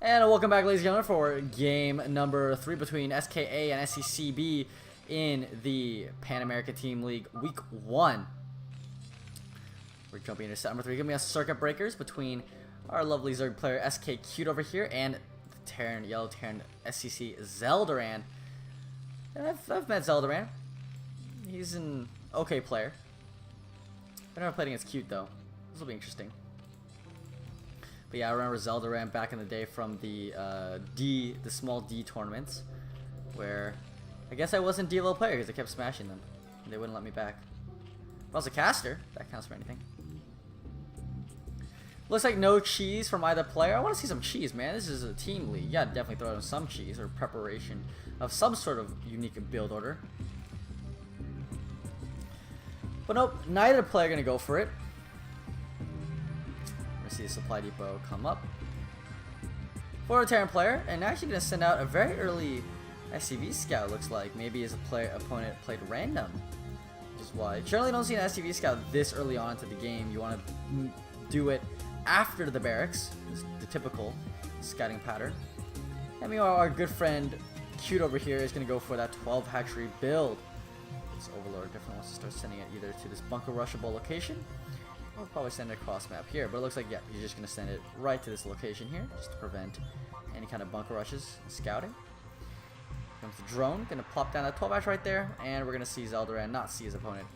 And welcome back, ladies and gentlemen, for game number 3 between SKA and SCC-B in the Pan American Team League Week 1. We're jumping into set number 3. Giving us circuit breakers between our lovely Zerg player SK Cute over here and the yellow Terran SCC Zeldaran. And I've met Zeldaran. He's an okay player. I've never played against Cute though. This will be interesting. But yeah, I remember Zeldaran back in the day from the small D tournaments, where I guess I wasn't D level player because I kept smashing them. And they wouldn't let me back. If I was a caster, that counts for anything. Looks like no cheese from either player. I want to see some cheese, man. This is a team league. Yeah, definitely throw in some cheese or preparation of some sort of unique build order. But nope, neither player gonna go for it. See the supply depot come up for a Terran player, and actually going to send out a very early SCV scout. Looks like maybe his opponent played random, which is why generally don't see an SCV scout this early on into the game. You want to do it after the barracks, the typical scouting pattern. And meanwhile, our good friend Cute over here is going to go for that 12 hatchery build. This Overlord definitely wants to start sending it either to this bunker rushable location. I'll probably send it across map here, but it looks like, yeah, he's just going to send it right to this location here, just to prevent any kind of bunker rushes and scouting. Comes the drone, going to plop down that 12 hatch right there, and we're going to see Zeldaran not see his opponent.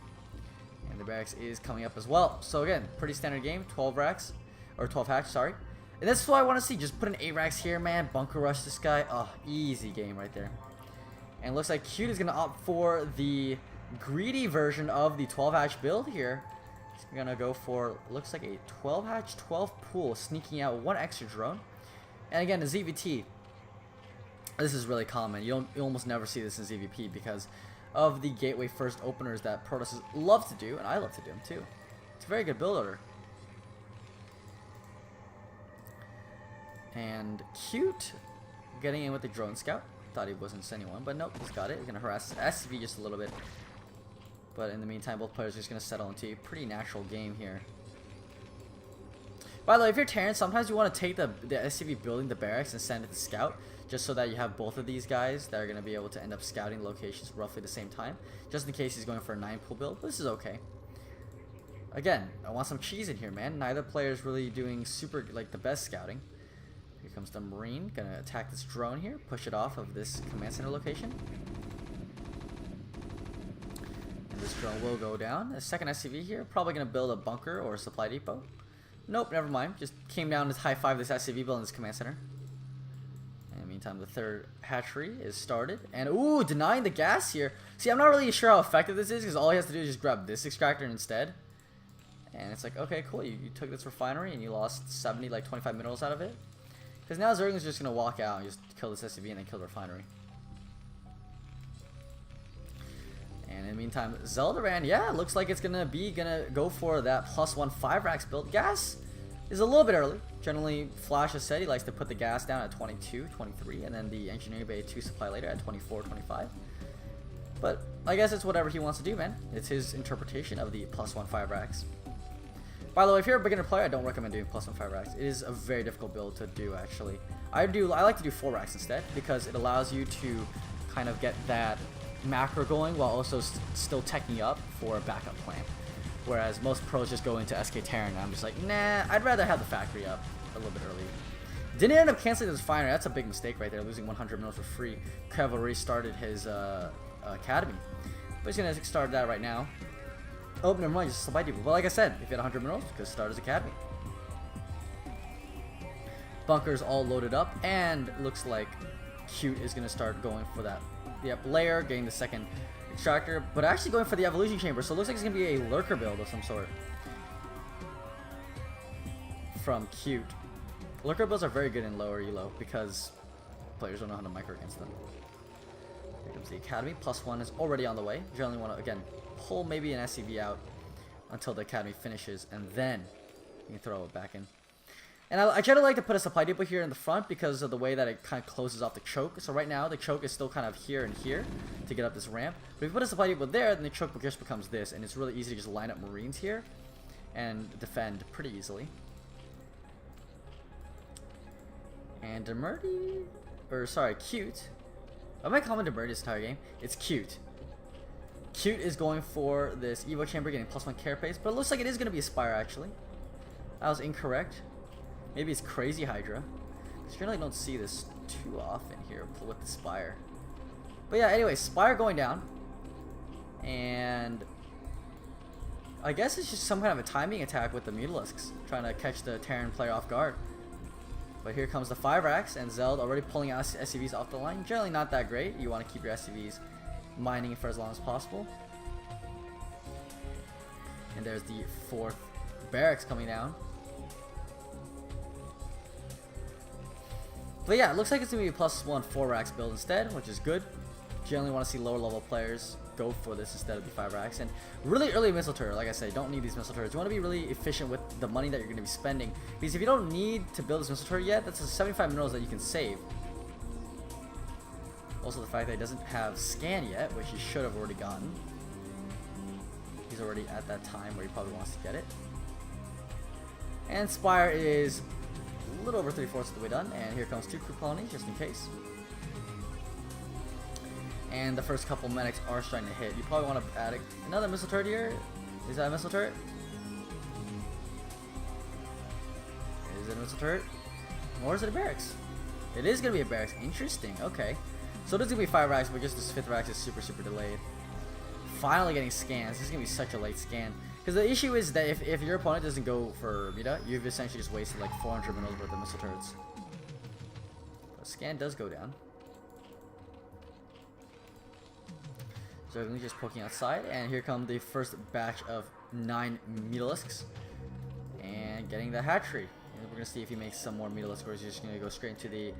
And the barracks is coming up as well. So again, pretty standard game, 12 racks, or 12 hatch, sorry. And this is what I want to see, just put an 8 racks here, man, bunker rush this guy. Oh, easy game right there. And it looks like Cute is going to opt for the greedy version of the 12 hatch build here. We're gonna go for, looks like a 12 hatch, 12 pool, sneaking out 1 extra drone. And again, the ZVT, this is really common. You almost never see this in ZVP because of the gateway first openers that Protoss love to do, and I love to do them too. It's a very good build order. And Cute getting in with the drone scout. Thought he wasn't sending one, but nope, he's got it. He's gonna harass SCV just a little bit. But in the meantime, both players are just going to settle into a pretty natural game here. By the way, if you're Terran, sometimes you want to take the SCV building the barracks and send it to scout, just so that you have both of these guys that are going to be able to end up scouting locations roughly the same time, just in case he's going for a 9 pool build. But this is okay. Again, I want some cheese in here, man. Neither player is really doing super, like, the best scouting. Here comes the Marine, going to attack this drone here, push it off of this command center location. This drone will go down. A second SCV here, probably going to build a bunker or a supply depot. Nope, never mind. Just came down to high five this SCV build in this command center. In the meantime, the third hatchery is started. And ooh, denying the gas here. See, I'm not really sure how effective this is because all he has to do is just grab this extractor instead. And it's like, okay, cool. You took this refinery and you lost 70, like 25 minerals out of it. Because now Zergling's just going to walk out and just kill this SCV and then kill the refinery. And in the meantime, Zeldaran, yeah, looks like it's gonna go for that +1 5 racks build. Gas is a little bit early. Generally, Flash has said he likes to put the gas down at 22, 23, and then the engineering bay 2 supply later at 24, 25. But I guess it's whatever he wants to do, man. It's his interpretation of the +1 5 racks. By the way, if you're a beginner player, I don't recommend doing +1 5 racks. It is a very difficult build to do, actually. I like to do 4 racks instead because it allows you to kind of get that macro going while also still teching up for a backup plan, whereas most pros just go into SK Terran and I'm just like, nah, I'd rather have the factory up a little bit early. Didn't end up canceling this refinery. That's a big mistake right there, losing 100 mils for free. Cavalry started his academy, but he's gonna start that right now. Oh, never mind, just supply depot. Well, like I said, if you had 100 minerals, you could start his academy. Bunkers all loaded up, and looks like Cute is gonna start going for that. Yep, layer, getting the second extractor, but actually going for the evolution chamber, so it looks like it's going to be a lurker build of some sort from Cute. Lurker builds are very good in lower elo because players don't know how to micro against them. Here comes the academy, +1 is already on the way. You generally want to, again, pull maybe an SCV out until the academy finishes, and then you can throw it back in. And I generally like to put a supply depot here in the front because of the way that it kind of closes off the choke. So right now, the choke is still kind of here and here to get up this ramp. But if you put a supply depot there, then the choke just becomes this. And it's really easy to just line up Marines here and defend pretty easily. And Demerdy, or sorry, Cute. Am I calling Demerdy this entire game? It's Cute. Cute is going for this Evo Chamber, getting +1 carapace, but it looks like it is going to be a Spire actually. I was incorrect. Maybe it's Crazy Hydra. Because you generally don't see this too often here with the Spire. But yeah, anyway, Spire going down. And I guess it's just some kind of a timing attack with the Mutalisks, trying to catch the Terran player off guard. But here comes the 5-Racks, and Zeld already pulling out SCVs off the line. Generally not that great. You want to keep your SCVs mining for as long as possible. And there's the 4th Barracks coming down. But yeah, it looks like it's going to be a +1 4-Racks build instead, which is good. Generally want to see lower level players go for this instead of the 5-Racks. And really early missile turret, like I said, you don't need these missile turrets. You want to be really efficient with the money that you're going to be spending, because if you don't need to build this missile turret yet, that's 75 minerals that you can save. Also the fact that he doesn't have scan yet, which he should have already gotten. He's already at that time where he probably wants to get it. And Spire is a little over 3/4 of the way done, and here comes 2 crew colonies just in case. And the first couple medics are starting to hit. You probably want to add another missile turret here. Is that a missile turret? Is it a missile turret? Or is it a barracks? It is going to be a barracks. Interesting. Okay. So this is going to be 5-Racks, but just this 5th rack is super delayed. Finally getting scans. This is going to be such a late scan. Because the issue is that if your opponent doesn't go for Mita, you've essentially just wasted like 400 minerals worth of missile turrets. But scan does go down. So we're just poking outside, and here come the first batch of 9 Mutalisks. And getting the hatchery. And we're going to see if he makes some more Mutalisks, or is he just going to go straight into the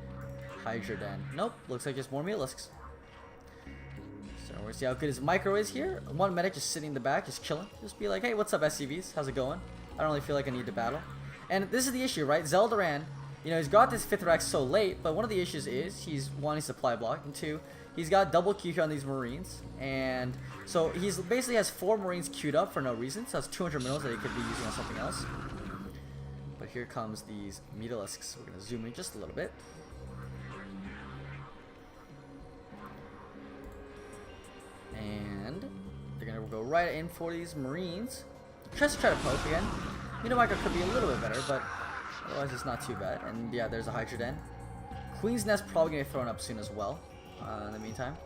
Hydra Den. Nope, looks like just more Mutalisks. So we're going to see how good his micro is here. One medic just sitting in the back, just chilling. Just be like, hey, what's up, SCVs? How's it going? I don't really feel like I need to battle. And this is the issue, right? Zeldaran, you know, he's got this 5th rack so late, but one of the issues is he's wanting supply block, and 2, he's got double Q here on these Marines, and so he's basically has 4 Marines queued up for no reason, so that's 200 minerals that he could be using on something else. But here comes these Mutalisks. We're going to zoom in just a little bit. And they're going to go right in for these Marines. Just try to poke again. You know, Micro could be a little bit better, but otherwise it's not too bad. And yeah, there's a Hydra Den. Queen's Nest probably going to get thrown up soon as well, in the meantime.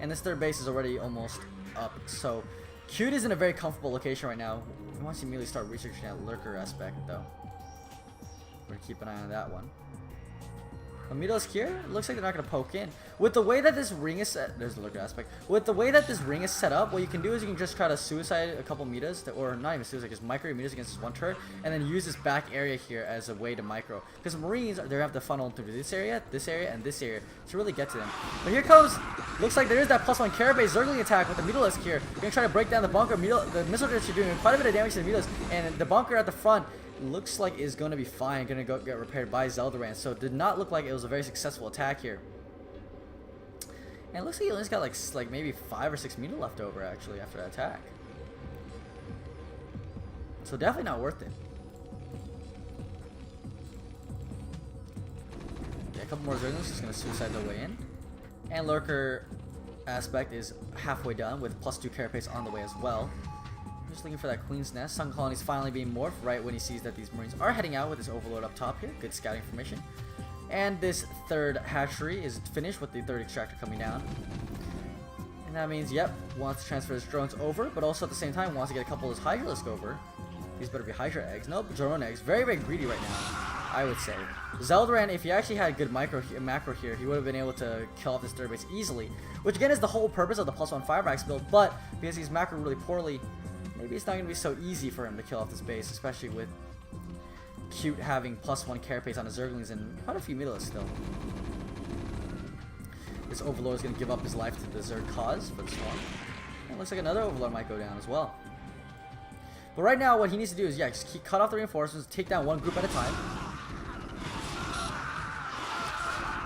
And this 3rd base is already almost up, so Cute is in a very comfortable location right now. I want to immediately start researching that lurker aspect, though. We're going to keep an eye on that one. Amito's here. Looks like they're not going to poke in. With the way that this ring is set, there's the lurker aspect. With the way that this ring is set up, what you can do is you can just try to suicide a couple Mitas, or not even suicide, just micro your Mitas against this one turret, and then use this back area here as a way to micro. Because Marines, they have to funnel through this area, and this area to really get to them. But here comes, looks like there is that +1 Carapace Zergling attack with the Mutalisk here. You're going to try to break down the bunker. The missile turrets are doing quite a bit of damage to the Mutalisk, and the bunker at the front looks like is going to be fine, going to go get repaired by Zeldaran. So it did not look like it was a very successful attack here. And it looks like he only got like maybe 5 or 6 meter left over actually after that attack. So definitely not worth it. Yeah, a couple more Zerglings just going to suicide their way in. And Lurker aspect is halfway done with +2 Carapace on the way as well. Just looking for that Queen's Nest. Sun Colony's finally being morphed right when he sees that these Marines are heading out with this Overlord up top here. Good scouting information. And this 3rd hatchery is finished with the 3rd extractor coming down. And that means, yep, wants to transfer his drones over, but also at the same time wants to get a couple of his Hydralisk over. These better be Hydra eggs. Nope, drone eggs. Very, very greedy right now, I would say. Zeldaran, if he actually had good macro here, he would have been able to kill off this 3rd base easily. Which again is the whole purpose of the +1 5-Racks build, but because he's macro really poorly, maybe it's not going to be so easy for him to kill off this base, especially with Cute having +1 Carapace on his Zerglings and quite a few Mutalisks still. This Overlord is going to give up his life to the Zerg cause for this one. And it looks like another Overlord might go down as well. But right now, what he needs to do is, yeah, just cut off the reinforcements, take down one group at a time.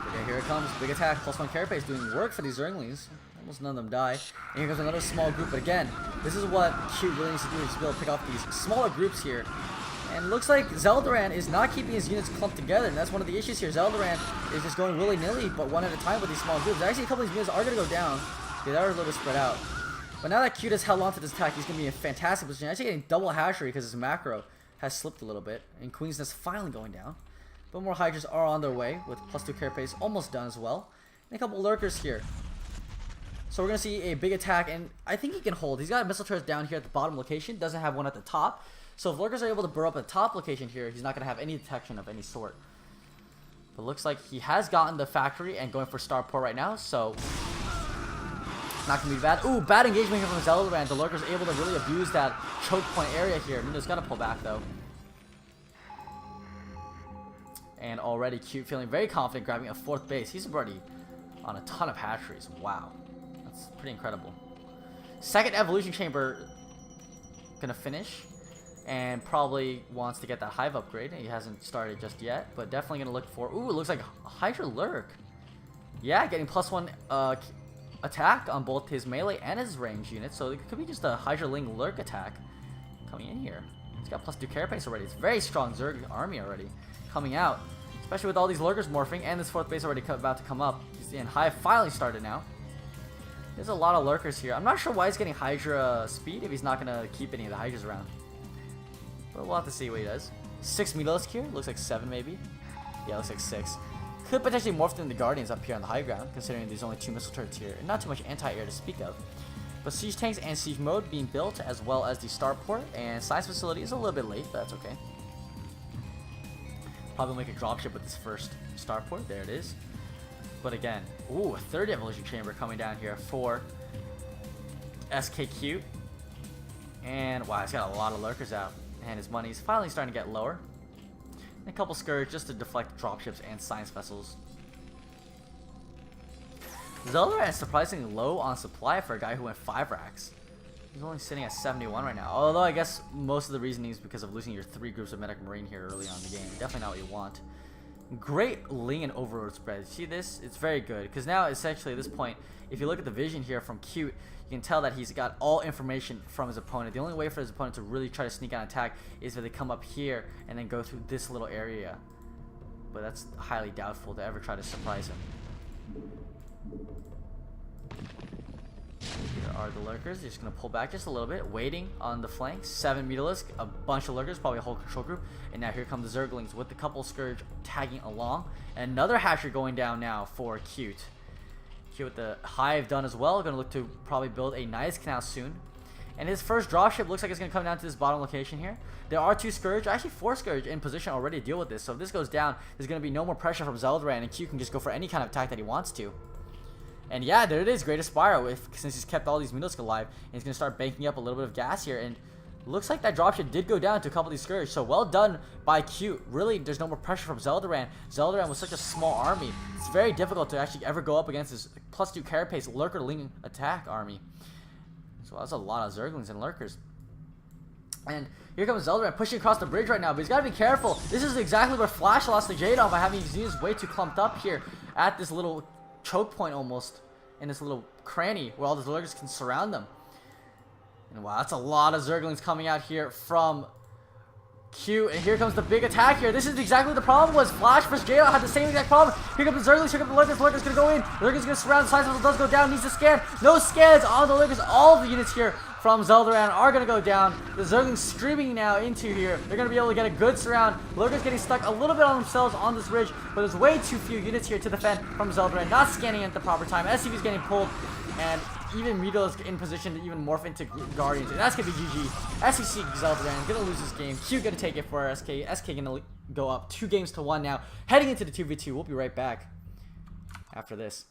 Okay, here it comes. Big attack, +1 Carapace doing work for these Zerglings. Almost none of them die. And here comes another small group, but again, this is what Cute really needs to do, is to be able to pick off these smaller groups here And it looks like Zeldaran is not keeping his units clumped together, and that's one of the issues here. Zeldaran is just going willy-nilly, but one at a time with these small groups. Actually, a couple of these units are going to go down. They are a little bit spread out. But now that Cute has held on to this attack, he's going to be in a fantastic position. Actually getting double hatchery because his macro has slipped a little bit. And Queen's Nest finally going down. But more Hydras are on their way with +2 carapace almost done as well. And a couple lurkers here. So we're going to see a big attack, and I think he can hold. He's got missile turrets down here at the bottom location. Doesn't have one at the top. So if lurkers are able to burrow up at the top location here, he's not going to have any detection of any sort. But looks like he has gotten the factory and going for Starport right now, so not going to be bad. Ooh, bad engagement here from Zeldaran. The lurkers able to really abuse that choke point area here. Mino's got to pull back though. And already Cute feeling very confident grabbing a 4th base. He's already on a ton of hatcheries. Wow. That's pretty incredible. Second evolution chamber gonna finish. And probably wants to get that hive upgrade. He hasn't started just yet, but definitely gonna look for. Ooh, it looks like Hydra Lurk. Yeah, getting +1 attack on both his melee and his range units. So it could be just a Hydra Ling Lurk attack coming in here. He's got +2 carapace already. It's a very strong Zerg army already coming out, especially with all these lurkers morphing and this 4th base already about to come up. And hive finally started now. There's a lot of lurkers here. I'm not sure why he's getting Hydra speed if he's not gonna keep any of the Hydras around. But we'll have to see what he does. 6 Mutalisk here. Looks like 7 maybe. Yeah, looks like 6. Could potentially morph into the Guardians up here on the high ground, considering there's only 2 missile turrets here. And not too much anti-air to speak of. But siege tanks and siege mode being built, as well as the starport. And science facility is a little bit late, but that's okay. Probably make a dropship with this first starport. There it is. But again, ooh, a 3rd evolution chamber coming down here for SKQ. And wow, he's got a lot of lurkers out. And his money's finally starting to get lower. And a couple Scourge just to deflect dropships and science vessels. Zeldaran is surprisingly low on supply for a guy who went 5 racks. He's only sitting at 71 right now. Although I guess most of the reasoning is because of losing your 3 groups of Medic Marine here early on in the game. Definitely not what you want. Great Ling and Overlord spread. See this? It's very good. Because now essentially at this point, if you look at the vision here from Cute, you can tell that he's got all information from his opponent. The only way for his opponent to really try to sneak out and attack is if they come up here and then go through this little area. But that's highly doubtful to ever try to surprise him. Here are the lurkers. They're just going to pull back just a little bit, waiting on the flanks. 7 Mutalisk, a bunch of lurkers, probably a whole control group. And now here come the Zerglings with the couple Scourge tagging along. And another Hatcher going down now for Cute. Cute with the hive done as well. Going to look to probably build a nice canal soon. And his first dropship looks like it's going to come down to this bottom location here. There are 2 Scourge, actually 4 Scourge in position already to deal with this. So if this goes down, there's going to be no more pressure from Zeldaran, and Cute can just go for any kind of attack that he wants to. And yeah, there it is, Great Aspire, since he's kept all these Mutalisks alive, and he's going to start banking up a little bit of gas here. And looks like that dropship did go down to a couple of these Scourge, so well done by Cute. Really, there's no more pressure from Zeldaran. Zeldaran was such a small army. It's very difficult to actually ever go up against this +2 carapace Lurker Ling attack army. So that's a lot of Zerglings and Lurkers. And here comes Zeldaran pushing across the bridge right now, but he's got to be careful. This is exactly where Flash lost the Jade on by having his units way too clumped up here at this little choke point almost, in this little cranny where all the Lurkers can surround them. And wow, that's a lot of Zerglings coming out here from Q. And here comes the big attack here. This is exactly the problem was. Flash vs. J.O. had the same exact problem. Here comes the Zerglings, here comes the Lurkers. Lurkers gonna go in. Lurkers gonna surround. The Science Vessel does go down. Needs to scan. No scans on the Lurkers. All of the units here from Zeldaran are gonna go down. The Zerglings streaming now into here. They're gonna be able to get a good surround. Lurkers getting stuck a little bit on themselves on this ridge, but there's way too few units here to defend from Zeldaran. Not scanning at the proper time. SCV's getting pulled, and even Mutalisk in position to even morph into Guardians. And that's gonna be GG. SCC Zeldaran gonna lose this game. Q gonna take it for SK. SK gonna go up 2 games to 1 now. Heading into the 2v2. We'll be right back after this.